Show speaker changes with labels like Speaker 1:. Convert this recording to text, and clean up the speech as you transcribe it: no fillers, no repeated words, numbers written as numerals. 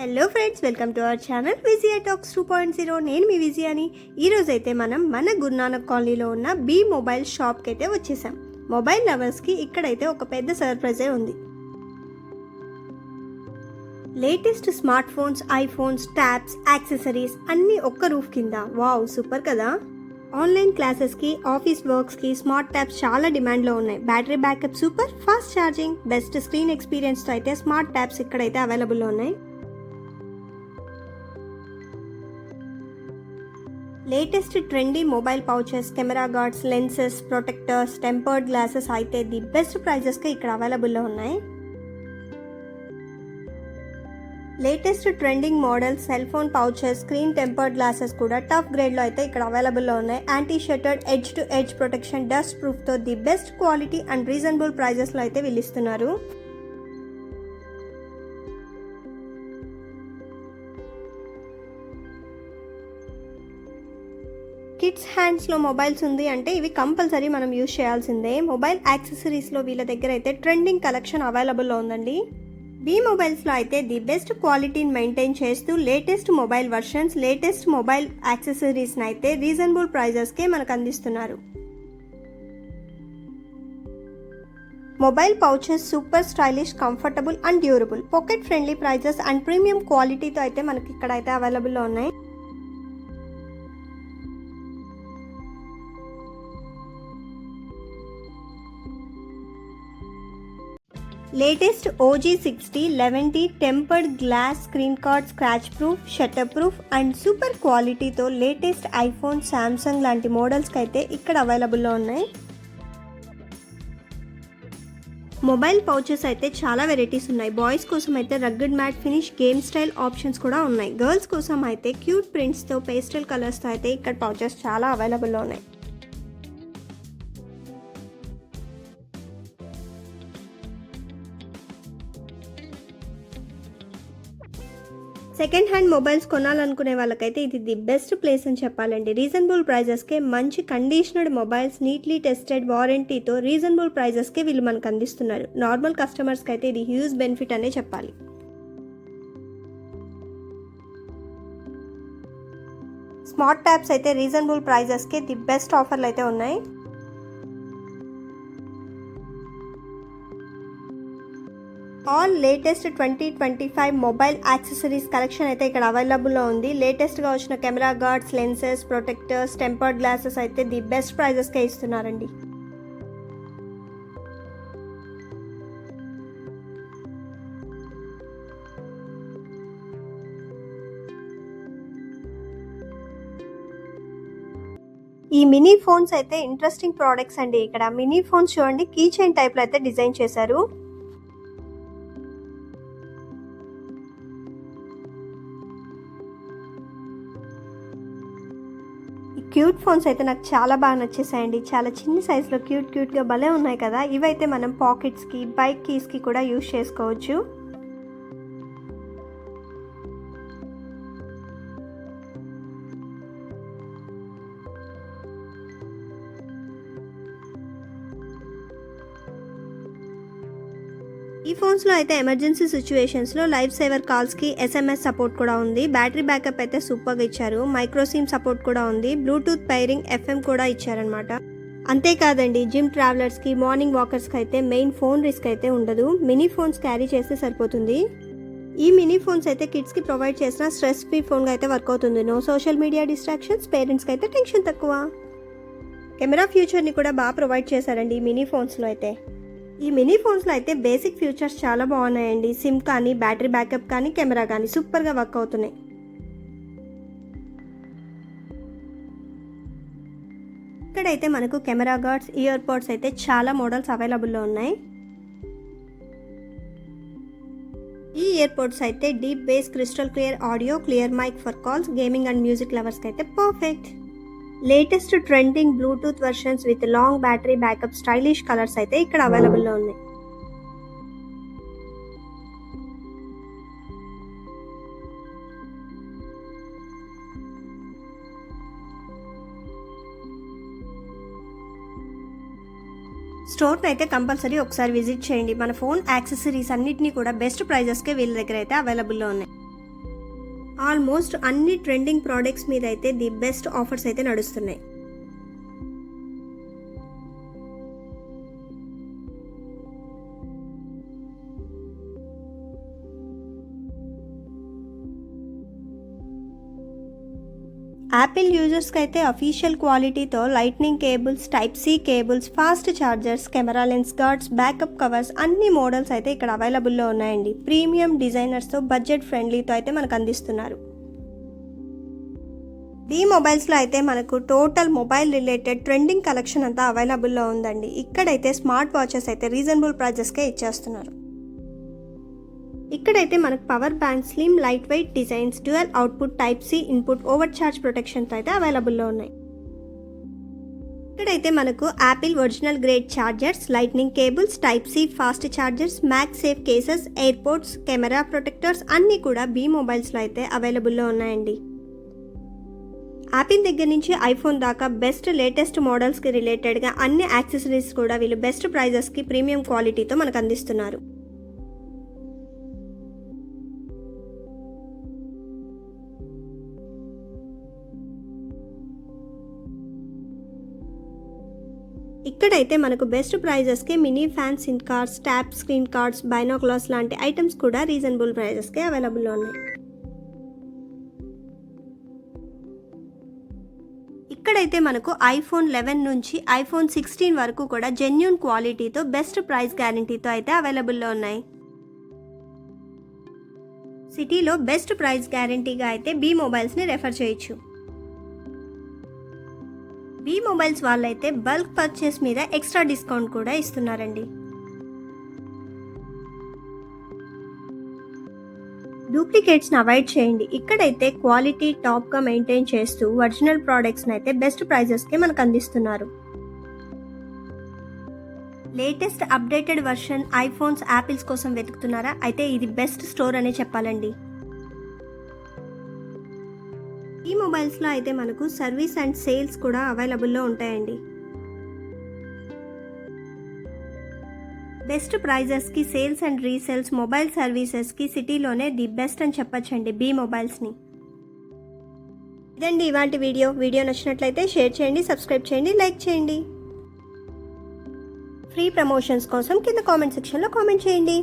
Speaker 1: Hello friends, welcome to our channel Vijiya talks 2.0. నేను మీ విజయాని. ఈరోజైతే మనం మన గురునానక్ కాలనీలో ఉన్న బీ మొబైల్ షాప్కి అయితే వచ్చేసాం. మొబైల్ లవర్స్కి ఇక్కడైతే ఒక పెద్ద సర్ప్రైజే ఉంది. Latest smart phones, iPhones, tabs, accessories అన్నీ ఒక్క రూఫ్ కింద. వావ్, సూపర్ కదా. ఆన్లైన్ క్లాసెస్కి, ఆఫీస్ వర్క్స్కి స్మార్ట్ ట్యాబ్స్ చాలా డిమాండ్లో ఉన్నాయి. Battery backup super, fast charging, best screen ఎక్స్పీరియన్స్తో అయితే స్మార్ట్ ట్యాబ్స్ ఇక్కడైతే అవైలబుల్లో ఉన్నాయి. Latest trendy mobile pouches, camera guards, lenses, protectors, tempered glasses అయితే ది బెస్ట్ ప్రైజెస్కి ఇక్కడ అవైలబుల్లో ఉన్నాయి. Latest trending model cell phone pouches, screen tempered glasses కూడా టఫ్ గ్రేడ్లో అయితే ఇక్కడ అవైలబుల్లో ఉన్నాయి. Anti shattered edge to edge protection, dust ప్రూఫ్తో the best quality and reasonable ప్రైజెస్లో అయితే వీళ్ళిస్తున్నారు. కిడ్స్ హ్యాండ్స్లో మొబైల్స్ ఉంది అంటే ఇవి కంపల్సరీ మనం యూజ్ చేయాల్సిందే. మొబైల్ యాక్సెసరీస్లో వీళ్ళ దగ్గర అయితే ట్రెండింగ్ కలెక్షన్ అవైలబుల్లో ఉందండి. బీ మొబైల్స్లో అయితే ది బెస్ట్ క్వాలిటీని మెయింటైన్ చేస్తూ latest mobile versions, latest mobile యాక్సెసరీస్ని అయితే రీజనబుల్ ప్రైజెస్కే మనకు అందిస్తున్నారు. Mobile pouches super stylish, comfortable and durable, pocket friendly prices and premium క్వాలిటీతో అయితే మనకి ఇక్కడ అయితే అవైలబుల్లో ఉన్నాయి. లేటెస్ట్ OG60, 11T tempered glass screen guard, scratch proof, shatter proof and super క్వాలిటీతో లేటెస్ట్ ఐఫోన్, శాంసంగ్ లాంటి మోడల్స్కి అయితే ఇక్కడ అవైలబుల్లో ఉన్నాయి. మొబైల్ పౌచెస్ అయితే చాలా వెరైటీస్ ఉన్నాయి. బాయ్స్ కోసం అయితే rugged matte finish, game style options కూడా ఉన్నాయి. గర్ల్స్ కోసం అయితే క్యూట్ ప్రింట్స్తో, పేస్టల్ కలర్స్తో అయితే ఇక్కడ పౌచెస్ చాలా అవైలబుల్లో ఉన్నాయి. సెకండ్ హ్యాండ్ మొబైల్స్ కొనాలనుకునే వాళ్ళకైతే ఇది ది బెస్ట్ ప్లేస్ అని చెప్పాలండి. రీజనబుల్ ప్రైజెస్కే మంచి conditioned mobiles, neatly tested వారంటీతో reasonable ప్రైజెస్కే వీళ్ళు మనకు అందిస్తున్నారు. నార్మల్ కస్టమర్స్కి అయితే ఇది హ్యూజ్ బెనిఫిట్ అనే చెప్పాలి. స్మార్ట్ ట్యాబ్స్ అయితే రీజనబుల్ ప్రైజెస్కే ది బెస్ట్ ఆఫర్లు అయితే ఉన్నాయి. All latest 2025 mobile accessories collection అయితే ఇక్కడ అవైలబుల్లో ఉంది. లేటెస్ట్గా వచ్చిన camera guards, lenses, protectors, tempered glasses అయితే ది బెస్ట్ ప్రైజెస్కే ఇస్తున్నారండి. ఈ మినీ ఫోన్స్ అయితే ఇంట్రెస్టింగ్ ప్రోడక్ట్స్ అండి. ఇక్కడ మినీ ఫోన్స్ చూడండి, కీ చైన్ టైప్లో అయితే డిజైన్ చేశారు. క్యూట్ ఫోన్స్ అయితే నాకు చాలా బాగా నచ్చేసాయండి. చాలా చిన్న సైజులో క్యూట్గా భలే ఉన్నాయి కదా. ఇవైతే మనం పాకెట్స్కి, బైక్ కీస్కి కూడా యూజ్ చేసుకోవచ్చు. ఈ ఫోన్స్లో అయితే ఎమర్జెన్సీ సిచ్యువేషన్స్లో లైఫ్ సేవర్ కాల్స్కి SMS సపోర్ట్ కూడా ఉంది. బ్యాటరీ బ్యాకప్ అయితే సూపర్గా ఇచ్చారు. మైక్రో సిమ్ సపోర్ట్ కూడా ఉంది. బ్లూటూత్ పైరింగ్, FM కూడా ఇచ్చారనమాట. అంతేకాదండి, జిమ్ ట్రావెలర్స్కి, మార్నింగ్ వాకర్స్కి అయితే మెయిన్ ఫోన్ రిస్క్ అయితే ఉండదు. మినీ ఫోన్స్ క్యారీ చేస్తే సరిపోతుంది. ఈ మినీ ఫోన్స్ అయితే కిడ్స్కి ప్రొవైడ్ చేసిన స్ట్రెస్ ఫ్రీ ఫోన్గా అయితే వర్క్ అవుతుంది. నో సోషల్ మీడియా డిస్ట్రాక్షన్స్, పేరెంట్స్కి అయితే టెన్షన్ తక్కువ. కెమెరా ఫ్యూచర్ని కూడా బాగా ప్రొవైడ్ చేశారండి ఈ మినీ ఫోన్స్లో అయితే. ఈ మినీ ఫోన్స్లో అయితే బేసిక్ ఫీచర్స్ చాలా బాగున్నాయండి. సిమ్ కానీ, బ్యాటరీ బ్యాకప్ కానీ, కెమెరా కానీ సూపర్గా వర్క్ అవుతున్నాయి. ఇక్కడైతే మనకు కెమెరా గార్డ్స్, ఇయర్ పోడ్స్ అయితే చాలా మోడల్స్ అవైలబుల్లో ఉన్నాయి. ఈ ఇయర్ పోడ్స్ అయితే deep bass, crystal clear audio, clear mic for calls, gaming and music లవర్స్కి అయితే perfect. Latest trending Bluetooth versions with long battery backup, stylish colours అయితే ఇక్కడ అవైలబుల్లో ఉన్నాయి. స్టోర్ని అయితే కంపల్సరీ ఒకసారి విజిట్ చేయండి. మన ఫోన్ యాక్సెసరీస్ అన్నిటినీ కూడా బెస్ట్ ప్రైజెస్కే వీళ్ళ దగ్గర అయితే అవైలబుల్లో ఉన్నాయి. ఆల్మోస్ట్ అన్ని ట్రెండింగ్ ప్రోడక్ట్స్ మీద అయితే ది బెస్ట్ ఆఫర్స్ అయితే నడుస్తున్నాయి. యాపిల్ యూజర్స్కి అయితే అఫీషియల్ క్వాలిటీతో lightning cables, type C cables, fast chargers, camera lens guards, backup covers అన్ని మోడల్స్ అయితే ఇక్కడ అవైలబుల్లో ఉన్నాయండి. ప్రీమియం డిజైనర్స్తో బడ్జెట్ ఫ్రెండ్లీతో అయితే మనకు అందిస్తున్నారు. బీ మొబైల్స్లో అయితే మనకు total mobile related trending collection అంతా అవైలబుల్లో ఉందండి. ఇక్కడైతే స్మార్ట్ వాచెస్ అయితే రీజనబుల్ ప్రైజెస్కే ఇచ్చేస్తున్నారు. ఇక్కడైతే మనకు power bank, slim light weight designs, dual output, type C input, over charge ప్రొటెక్షన్తో అయితే అవైలబుల్లో ఉన్నాయి. ఇక్కడైతే మనకు Apple original grade chargers, lightning cables, type C fast chargers, MagSafe cases, airports, camera protectors అన్నీ కూడా బీ మొబైల్స్లో అయితే అవైలబుల్లో ఉన్నాయండి. యాపిల్ దగ్గర నుంచి ఐఫోన్ దాకా బెస్ట్ లేటెస్ట్ మోడల్స్కి రిలేటెడ్గా అన్ని యాక్సెసరీస్ కూడా వీళ్ళు బెస్ట్ ప్రైజెస్కి ప్రీమియం క్వాలిటీతో మనకు అందిస్తున్నారు. ఇక్కడైతే మనకు బెస్ట్ ప్రైజెస్కి mini fan, SIM cards, tap screen guards, binoculars లాంటి ఐటమ్స్ కూడా రీజనబుల్ ప్రైజెస్కి అవైలబుల్లో ఉన్నాయి. ఇక్కడైతే మనకు ఐఫోన్ 11 నుంచి ఐఫోన్ 16 వరకు కూడా జెన్యూన్ క్వాలిటీతో బెస్ట్ ప్రైస్ గ్యారంటీతో అయితే అవైలబుల్లో ఉన్నాయి. సిటీలో బెస్ట్ ప్రైస్ గ్యారంటీగా అయితే బీ మొబైల్స్ని రెఫర్ చేయొచ్చు. బీ మొబైల్స్ వాళ్ళైతే బల్క్ పర్చేస్ మీద ఎక్స్ట్రా డిస్కౌంట్ కూడా ఇస్తున్నారండి. డూప్లికేట్స్ని అవాయిడ్ చేయండి. ఇక్కడైతే క్వాలిటీ టాప్గా మెయింటైన్ చేస్తూ ఒరిజినల్ ప్రోడక్ట్స్ని అయితే బెస్ట్ ప్రైజెస్కే మనకు అందిస్తున్నారు. Latest updated version iPhones, apples కోసం వెతుకుతున్నారా? అయితే ఇది బెస్ట్ స్టోర్ అనే చెప్పాలండి. ఈ మొబైల్స్లో అయితే మనకు సర్వీస్ అండ్ సేల్స్ కూడా అవైలబుల్లో ఉంటాయండి. బెస్ట్ ప్రైజెస్కి సేల్స్ అండ్ రీసేల్స్, మొబైల్ సర్వీసెస్కి సిటీలోనే ది బెస్ట్ అని చెప్పచ్చండి బీ మొబైల్స్ని. ఇదండి ఇవాంటి వీడియో నచ్చినట్లయితే షేర్ చేయండి, సబ్స్క్రైబ్ చేయండి, లైక్ చేయండి. ఫ్రీ ప్రమోషన్స్ కోసం కింద కామెంట్ సెక్షన్లో కామెంట్ చేయండి.